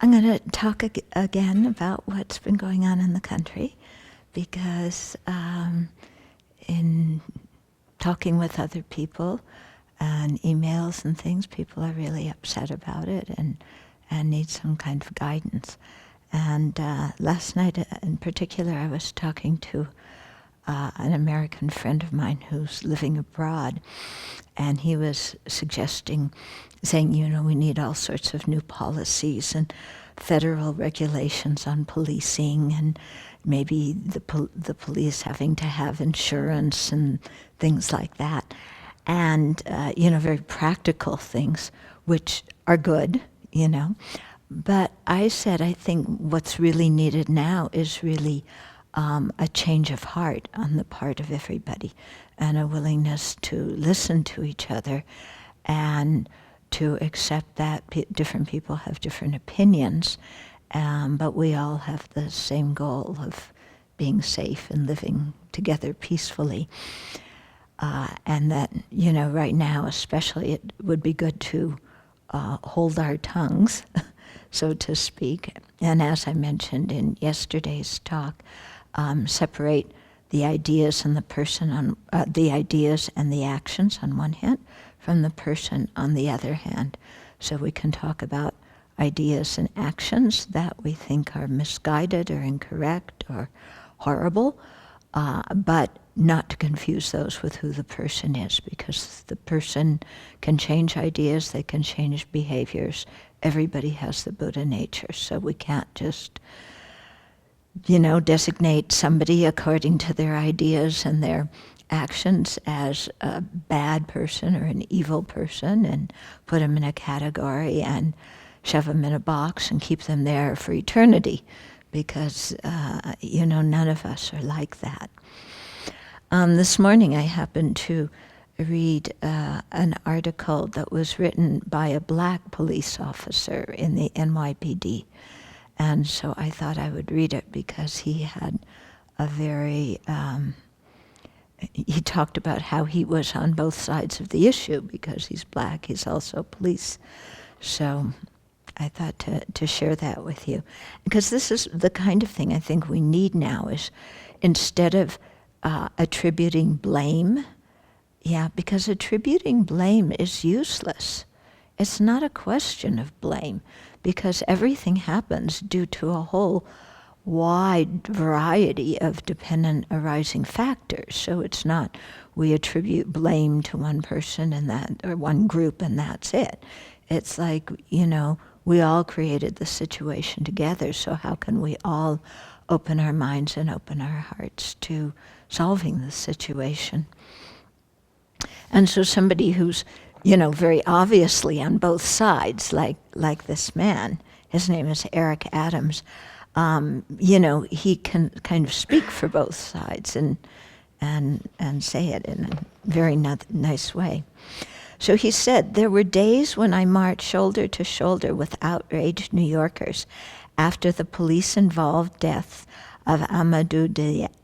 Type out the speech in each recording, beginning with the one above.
I'm going to talk again about what's been going on in the country, because in talking with other people and emails and things, people are really upset about it and need some kind of guidance. And last night in particular, I was talking to an American friend of mine who's living abroad, and he was saying, we need all sorts of new policies and federal regulations on policing, and maybe the police having to have insurance and things like that. And, very practical things, which are good, But I said, I think what's really needed now is really a change of heart on the part of everybody, and a willingness to listen to each other and to accept that different people have different opinions, but we all have the same goal of being safe and living together peacefully. And that, right now especially, it would be good to hold our tongues, so to speak. And as I mentioned in yesterday's talk, separate the ideas and the person on the ideas and the actions on one hand from the person on the other hand. So we can talk about ideas and actions that we think are misguided or incorrect or horrible, but not to confuse those with who the person is, because the person can change ideas, they can change behaviors. Everybody has the Buddha nature, so we can't just, designate somebody according to their ideas and their actions as a bad person or an evil person and put them in a category and shove them in a box and keep them there for eternity, because, none of us are like that. This morning I happened to read an article that was written by a black police officer in the NYPD. And so I thought I would read it because he had a very, he talked about how he was on both sides of the issue. Because he's black, he's also police. So I thought to share that with you. Because this is the kind of thing I think we need now, is instead of attributing blame, because attributing blame is useless. It's not a question of blame, because everything happens due to a whole wide variety of dependent arising factors. So it's not we attribute blame to one person and that, or one group, and that's it. It's like, we all created the situation together, so how can we all open our minds and open our hearts to solving the situation? And so somebody who's, very obviously on both sides, like this man, his name is Eric Adams, he can kind of speak for both sides and say it in a very nice way. So he said, "There were days when I marched shoulder to shoulder with outraged New Yorkers after the police-involved death of Amadou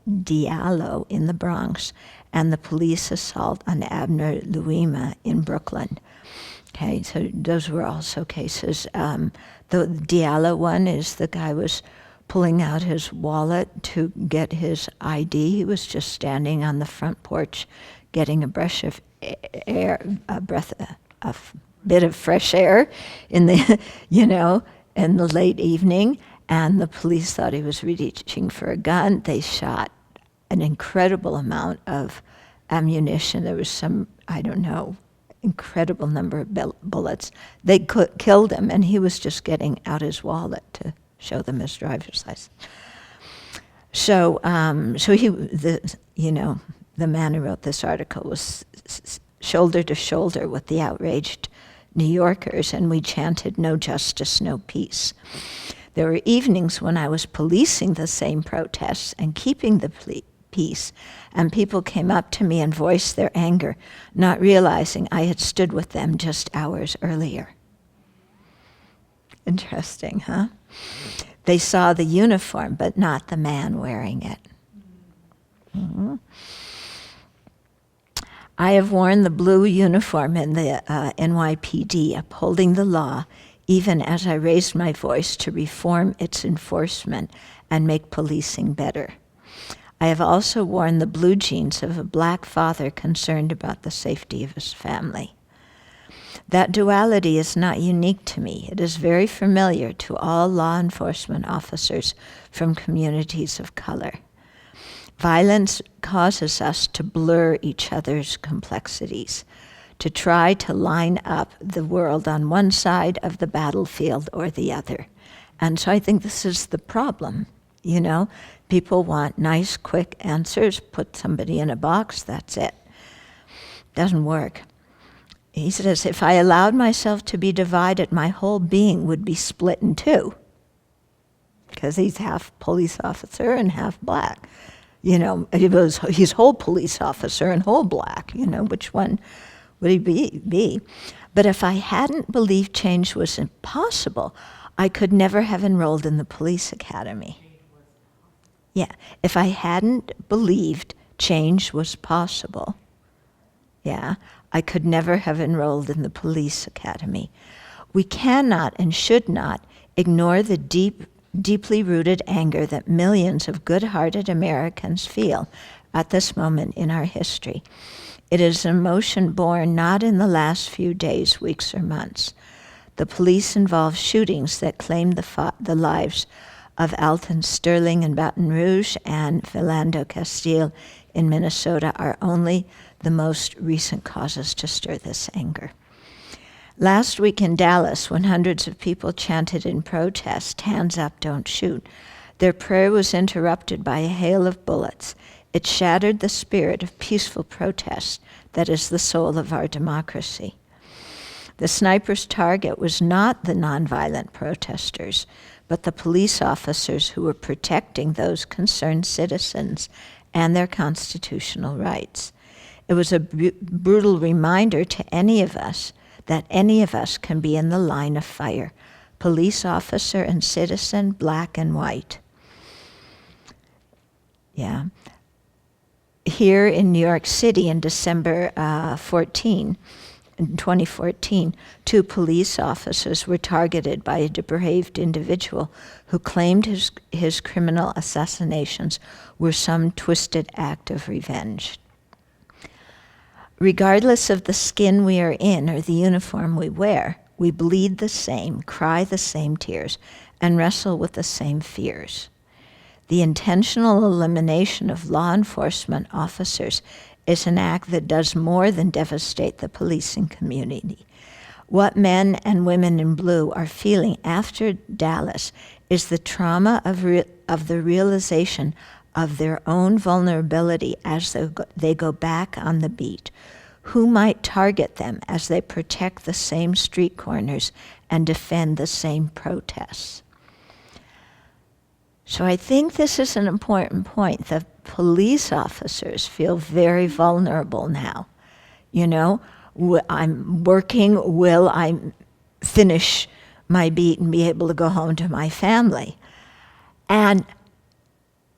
Diallo in the Bronx and the police assault on Abner Louima in Brooklyn." Okay, so those were also cases. The Diallo one is the guy was pulling out his wallet to get his ID. He was just standing on the front porch getting a breath of bit of fresh air in the, in the late evening, and the police thought he was reaching for a gun. They shot an incredible amount of ammunition. There was some, incredible number of bullets. They killed him, and he was just getting out his wallet to show them his driver's license. So, the man who wrote this article was shoulder to shoulder with the outraged New Yorkers, and we chanted, "No justice, no peace." There were evenings when I was policing the same protests and keeping the peace, and people came up to me and voiced their anger, not realizing I had stood with them just hours earlier. Interesting, huh? They saw the uniform, but not the man wearing it. Mm-hmm. I have worn the blue uniform in the NYPD, upholding the law, even as I raised my voice to reform its enforcement and make policing better. I have also worn the blue jeans of a black father concerned about the safety of his family. That duality is not unique to me. It is very familiar to all law enforcement officers from communities of color. Violence causes us to blur each other's complexities, to try to line up the world on one side of the battlefield or the other. And so I think this is the problem, you know? People want nice, quick answers, put somebody in a box, that's it. Doesn't work. He says, if I allowed myself to be divided, my whole being would be split in two. Because he's half police officer and half black. You know, he's whole police officer and whole black. You know, which one would he be? But if I hadn't believed change was impossible, I could never have enrolled in the police academy. Yeah, if I hadn't believed change was possible, yeah, I could never have enrolled in the police academy. We cannot and should not ignore the deeply rooted anger that millions of good-hearted Americans feel at this moment in our history. It is an emotion born not in the last few days, weeks, or months. The police-involved shootings that claimed the lives of Alton Sterling in Baton Rouge and Philando Castile in Minnesota are only the most recent causes to stir this anger. Last week in Dallas, when hundreds of people chanted in protest, "Hands up, don't shoot," their prayer was interrupted by a hail of bullets. It shattered the spirit of peaceful protest that is the soul of our democracy. The sniper's target was not the nonviolent protesters, but the police officers who were protecting those concerned citizens and their constitutional rights. It was a brutal reminder to any of us that any of us can be in the line of fire, police officer and citizen, black and white. Yeah. Here in New York City in December 2014, 2 police officers were targeted by a depraved individual who claimed his criminal assassinations were some twisted act of revenge. Regardless of the skin we are in or the uniform we wear, we bleed the same, cry the same tears, and wrestle with the same fears. The intentional elimination of law enforcement officers is an act that does more than devastate the policing community. What men and women in blue are feeling after Dallas is the trauma of the realization of their own vulnerability as they go back on the beat. Who might target them as they protect the same street corners and defend the same protests? So I think this is an important point. The police officers feel very vulnerable now. You know, I'm working, will I finish my beat and be able to go home to my family? And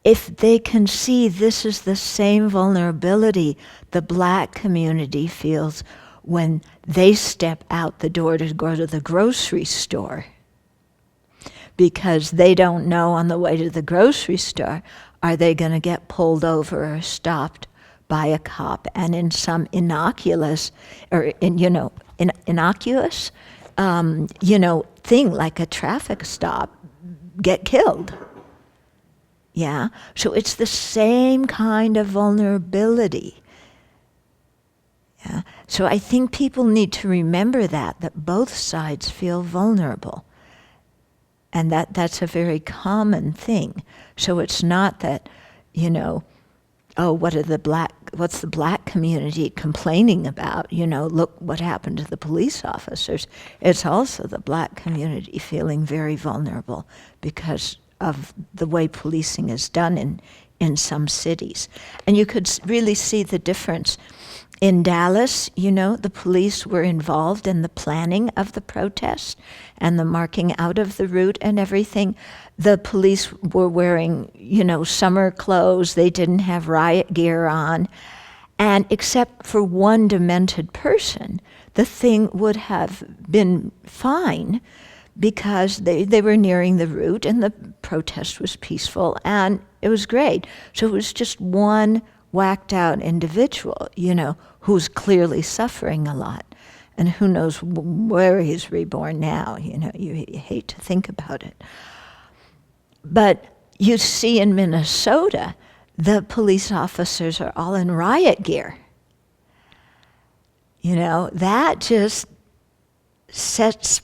if they can see this is the same vulnerability the black community feels when they step out the door to go to the grocery store, because they don't know on the way to the grocery store, are they going to get pulled over or stopped by a cop and in some innocuous thing like a traffic stop get killed. Yeah, so it's the same kind of vulnerability. Yeah, so I think people need to remember that both sides feel vulnerable. And that's a very common thing. So it's not that, what's the black community complaining about? Look what happened to the police officers. It's also the black community feeling very vulnerable because of the way policing is done in some cities. And you could really see the difference. In Dallas, the police were involved in the planning of the protest and the marking out of the route and everything. The police were wearing, summer clothes. They didn't have riot gear on. And except for one demented person, the thing would have been fine. because they were nearing the route and the protest was peaceful and it was great. So it was just one whacked out individual, who's clearly suffering a lot. And who knows where he's reborn now, you hate to think about it. But you see in Minnesota, the police officers are all in riot gear. That just sets,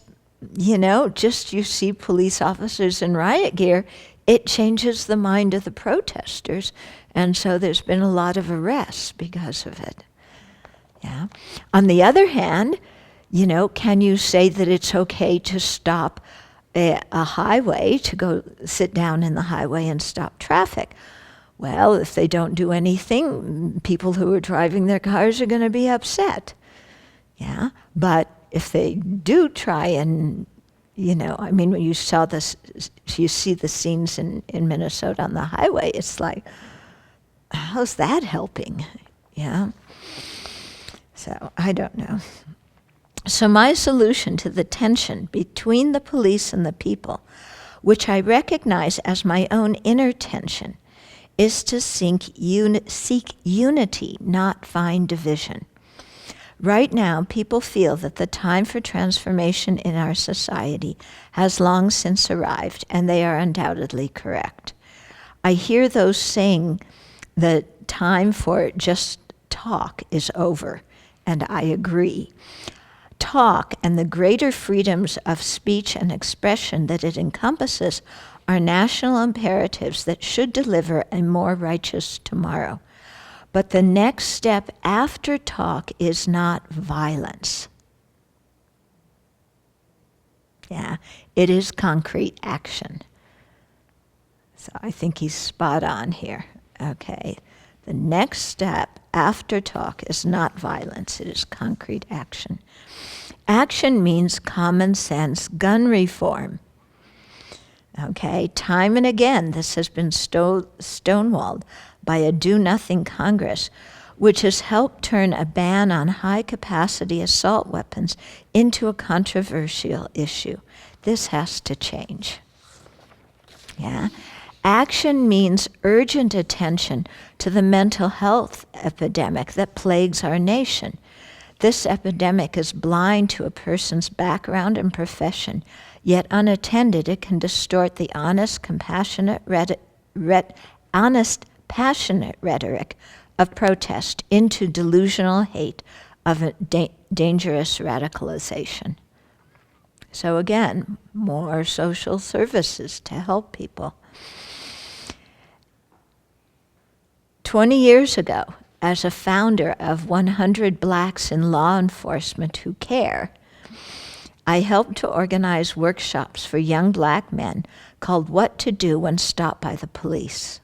just you see police officers in riot gear, it changes the mind of the protesters. And so there's been a lot of arrests because of it. Yeah. On the other hand, can you say that it's okay to stop a highway, to go sit down in the highway and stop traffic? Well, if they don't do anything, people who are driving their cars are going to be upset. Yeah. But if they do try and, when you see the scenes in Minnesota on the highway, it's like, how's that helping? Yeah. So I don't know. So my solution to the tension between the police and the people, which I recognize as my own inner tension, is to seek unity, not find division. Right now, people feel that the time for transformation in our society has long since arrived, and they are undoubtedly correct. I hear those saying the time for just talk is over, and I agree. Talk and the greater freedoms of speech and expression that it encompasses are national imperatives that should deliver a more righteous tomorrow. But the next step after talk is not violence. Yeah, it is concrete action. So I think he's spot on here. Okay, the next step after talk is not violence, it is concrete action. Action means common sense gun reform. Okay, time and again this has been stonewalled by a do-nothing Congress, which has helped turn a ban on high-capacity assault weapons into a controversial issue. This has to change. Yeah. Action means urgent attention to the mental health epidemic that plagues our nation. This epidemic is blind to a person's background and profession, yet unattended it can distort the honest, passionate rhetoric of protest into delusional hate of a dangerous radicalization. So again, more social services to help people. 20 years ago, as a founder of 100 Blacks in Law Enforcement Who Care, I helped to organize workshops for young Black men called What to Do When Stopped by the Police.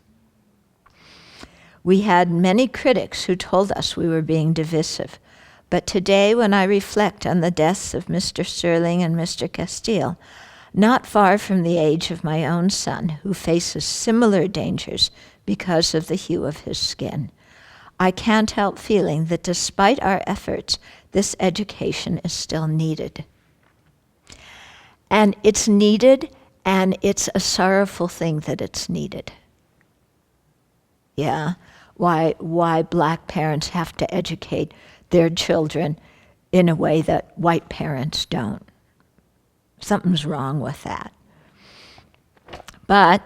We had many critics who told us we were being divisive, but today when I reflect on the deaths of Mr. Sterling and Mr. Castile, not far from the age of my own son, who faces similar dangers because of the hue of his skin, I can't help feeling that despite our efforts, this education is still needed. And it's needed, and it's a sorrowful thing that it's needed. Yeah, why Black parents have to educate their children in a way that white parents don't. Something's wrong with that. But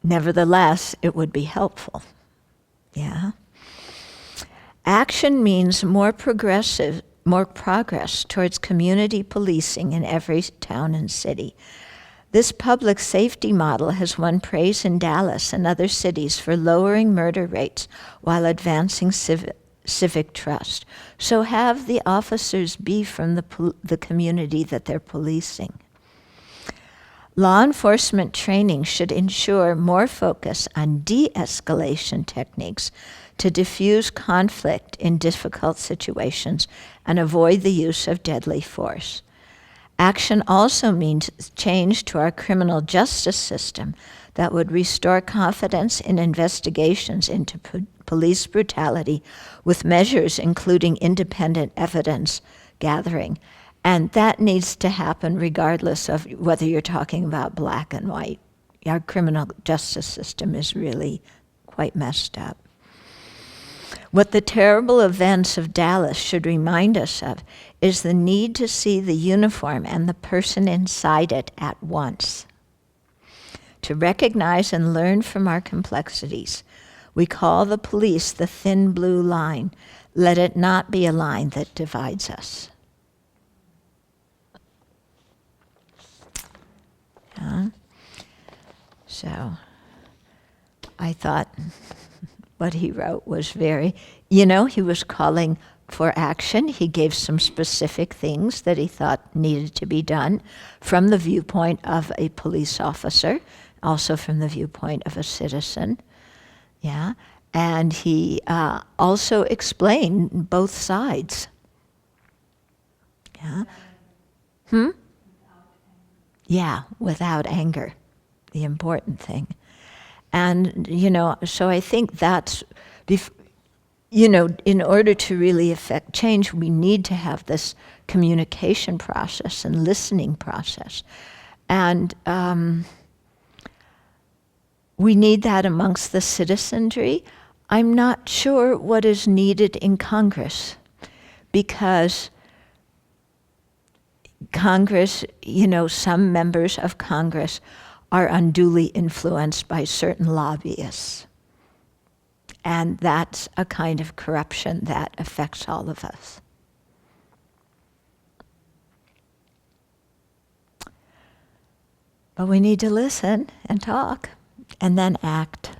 nevertheless, it would be helpful. Yeah. Action means more progress towards community policing in every town and city. This public safety model has won praise in Dallas and other cities for lowering murder rates while advancing civic trust. So have the officers be from the community that they're policing. Law enforcement training should ensure more focus on de-escalation techniques to diffuse conflict in difficult situations and avoid the use of deadly force. Action also means change to our criminal justice system that would restore confidence in investigations into police brutality with measures including independent evidence gathering And that needs to happen regardless of whether you're talking about black and white. Our criminal justice system is really quite messed up. What the terrible events of Dallas should remind us of is the need to see the uniform and the person inside it at once. To recognize and learn from our complexities, we call the police the thin blue line. Let it not be a line that divides us. So I thought what he wrote was very, he was calling for action. He gave some specific things that he thought needed to be done from the viewpoint of a police officer, also from the viewpoint of a citizen. Yeah. And he also explained both sides. Yeah. Yeah, without anger, the important thing. And, so I think that's, in order to really affect change, we need to have this communication process and listening process. And we need that amongst the citizenry. I'm not sure what is needed in Congress, because Congress, some members of Congress are unduly influenced by certain lobbyists. And that's a kind of corruption that affects all of us. But we need to listen and talk and then act.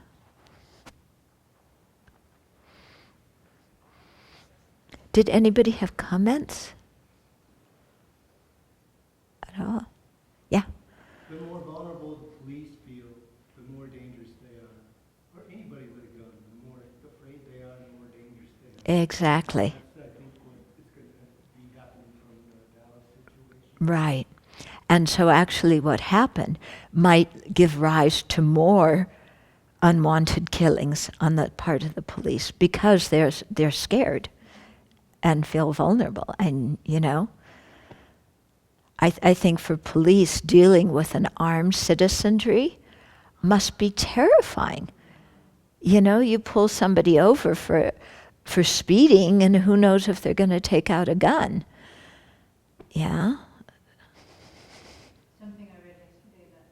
Did anybody have comments at all? Yeah. The more vulnerable the police feel, the more dangerous they are. Or anybody with a gun, the more afraid they are, the more dangerous they are. Exactly. That's, I think, what is going to be happening from the Dallas situation. Right. And so actually what happened might give rise to more unwanted killings on the part of the police because they're scared and feel vulnerable. And, I think for police, dealing with an armed citizenry must be terrifying. You pull somebody over for speeding, and who knows if they're going to take out a gun. Yeah. Something I read yesterday that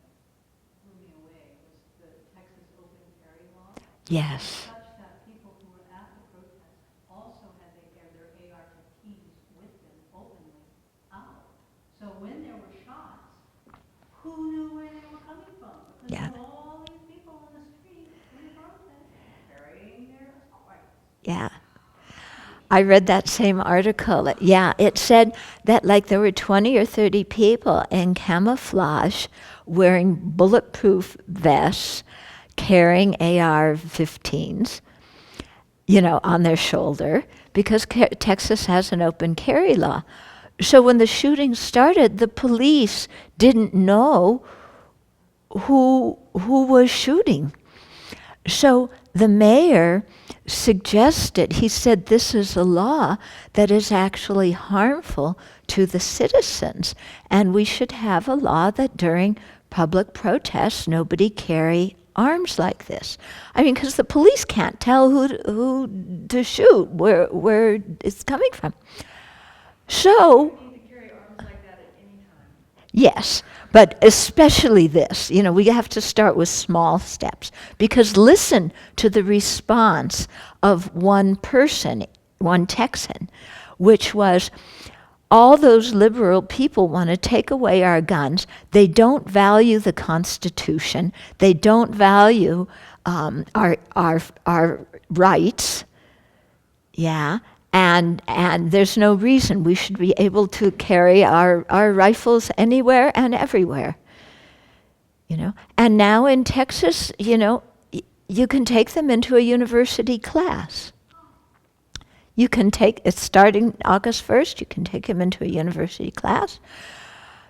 blew me away was the Texas open carry law. Yes. Such that people who were at the protest also had their AR-15s with them openly out. So when there were shots, who knew where they were coming from? Because Yeah. there were all these people on the street in the protest carrying their rifles. Yeah. I read that same article. Yeah, it said that there were 20 or 30 people in camouflage wearing bulletproof vests, carrying AR-15s, on their shoulder, because Texas has an open carry law. So when the shooting started, the police didn't know who was shooting. So the mayor suggested, he said, this is a law that is actually harmful to the citizens, and we should have a law that during public protests nobody carry arms like this. I mean, because the police can't tell who to shoot, where it's coming from. So, You need to carry arms like that at any time. yes, but especially this. We have to start with small steps, because listen to the response of one person, one Texan, which was, all those liberal people want to take away our guns. They don't value the Constitution. They don't value our rights. Yeah. And there's no reason we should be able to carry our rifles anywhere and everywhere. And now in Texas, you can take them into a university class. You can it's starting August 1st, you can take them into a university class.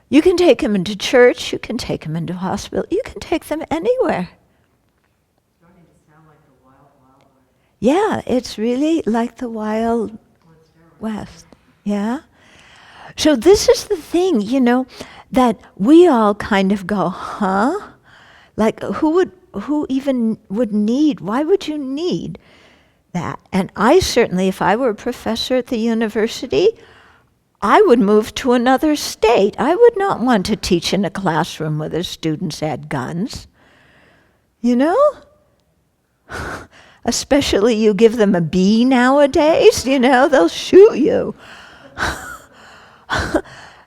You can take them into church, you can take them into hospital, you can take them anywhere. Starting to sound like the Wild Wild West. Yeah, it's really like the Wild West. Yeah. So this is the thing, that we all kind of go, huh? Like who even would need, why would you need that? And I certainly, if I were a professor at the university, I would move to another state. I would not want to teach in a classroom where the students had guns. Especially you give them a B nowadays, they'll shoot you.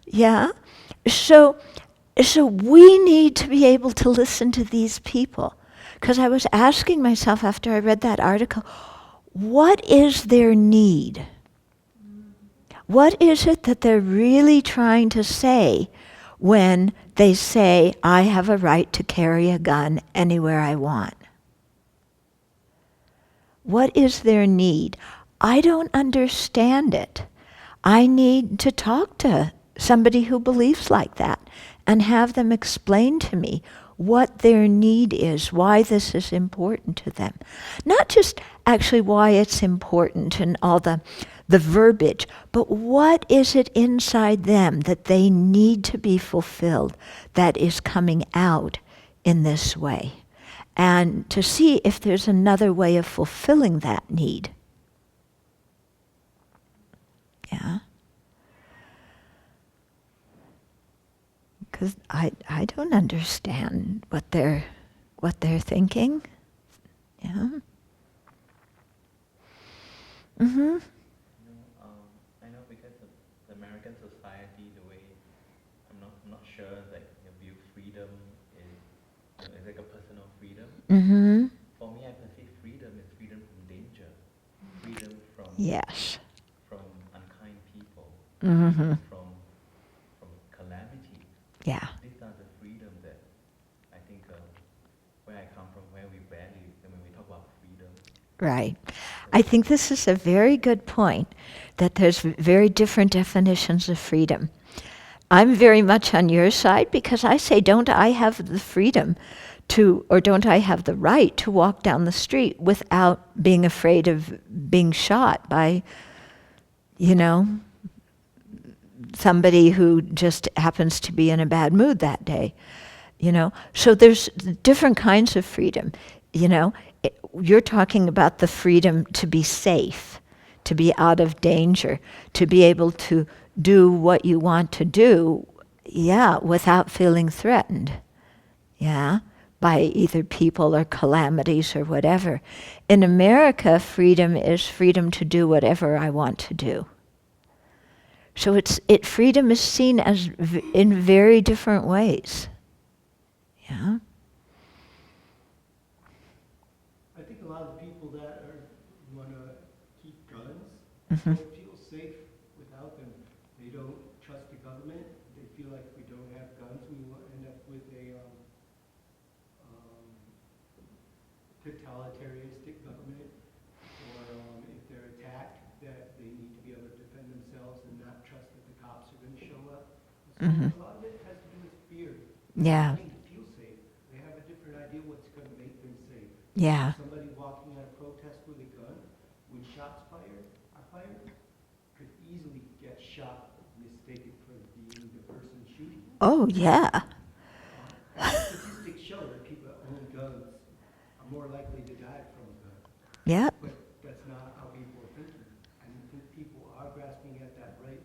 Yeah. So we need to be able to listen to these people. Because I was asking myself after I read that article, what is their need? What is it that they're really trying to say when they say, I have a right to carry a gun anywhere I want? What is their need? I don't understand it. I need to talk to somebody who believes like that and have them explain to me what their need is, why this is important to them. Not just actually why it's important and all the verbiage, but what is it inside them that they need to be fulfilled that is coming out in this way? And to see if there's another way of fulfilling that need. Yeah. Because I don't understand what they're thinking. Yeah. Mm-hmm. I know because of the American society, the way I'm not sure like your view freedom is like a personal freedom. Mm-hmm. For me, I perceive freedom is freedom from danger, freedom from Yes. from unkind people, Mm-hmm. from calamity. Yeah. These are the freedom that I think where I come from, where we value, and when we talk about freedom. Right. I think this is a very good point, that there's very different definitions of freedom. I'm very much on your side because I say, don't I have the freedom to, or don't I have the right to walk down the street without being afraid of being shot by, somebody who just happens to be in a bad mood that day? So there's different kinds of freedom. You're talking about the freedom to be safe, to be out of danger, to be able to do what you want to do, without feeling threatened, by either people or calamities or whatever. In America, freedom is freedom to do whatever I want to do. So freedom is seen as in very different ways. Yeah. I think a lot of people that want to keep guns Mm-hmm. don't feel safe without them. They don't trust the government. They feel like if we don't have guns, we will end up with a totalitarianistic government. Or if they're attacked, that they need to be able to defend themselves and not trust that the cops are going to show up. So Mm-hmm. a lot of it has to do with fear. Yeah. They need to feel safe. They have a different idea what's going to make them safe. Yeah. Somebody walking at a protest with a gun, when shots are fired, could easily get shot, mistaken for being the person shooting. Oh, yeah. Statistics show that people that own guns are more likely to die from a gun. Yeah. But that's not how people are thinking. I think people are grasping at that right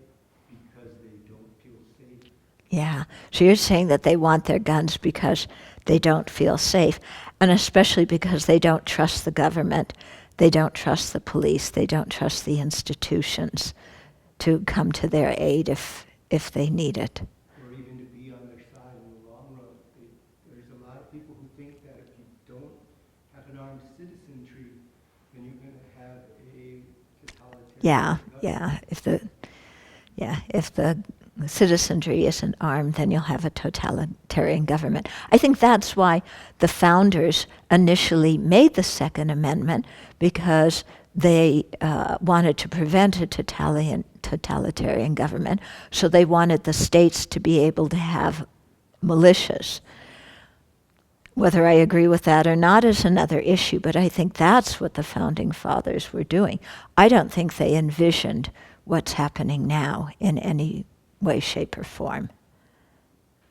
because they don't feel safe. Yeah. So you're saying that they want their guns because they don't feel safe, and especially because they don't trust the government, they don't trust the police, they don't trust the institutions to come to their aid if they need it. Or even to be on their side in the long run. There's a lot of people who think that if you don't have an armed citizenry, then you're going to have a totalitarian government. If the citizenry isn't armed, then you'll have a totalitarian government. I think that's why the founders initially made the Second Amendment, because they wanted to prevent a totalitarian government, so they wanted the states to be able to have militias. Whether I agree with that or not is another issue, but I think that's what the Founding Fathers were doing. I don't think they envisioned what's happening now in any way, shape, or form.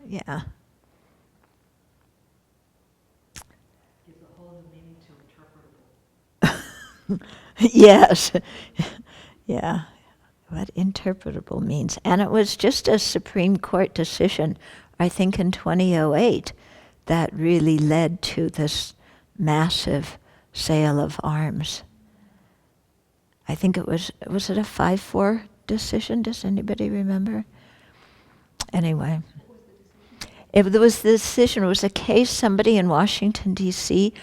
Yeah. Gives a whole new meaning to interpretable. Yes. Yeah. What interpretable means. And it was just a Supreme Court decision, I think in 2008, that really led to this massive sale of arms. I think it was it a 5-4 decision? Does anybody remember? Anyway. It was the decision, it was a case, somebody in Washington, D.C.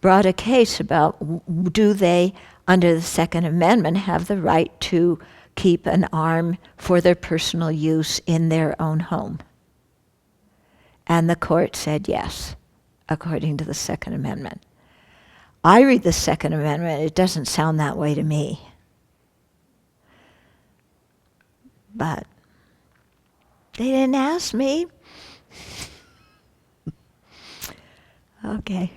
brought a case about do they, under the Second Amendment, have the right to keep an arm for their personal use in their own home. And the court said yes, according to the Second Amendment. I read the Second Amendment, it doesn't sound that way to me. But they didn't ask me. Okay.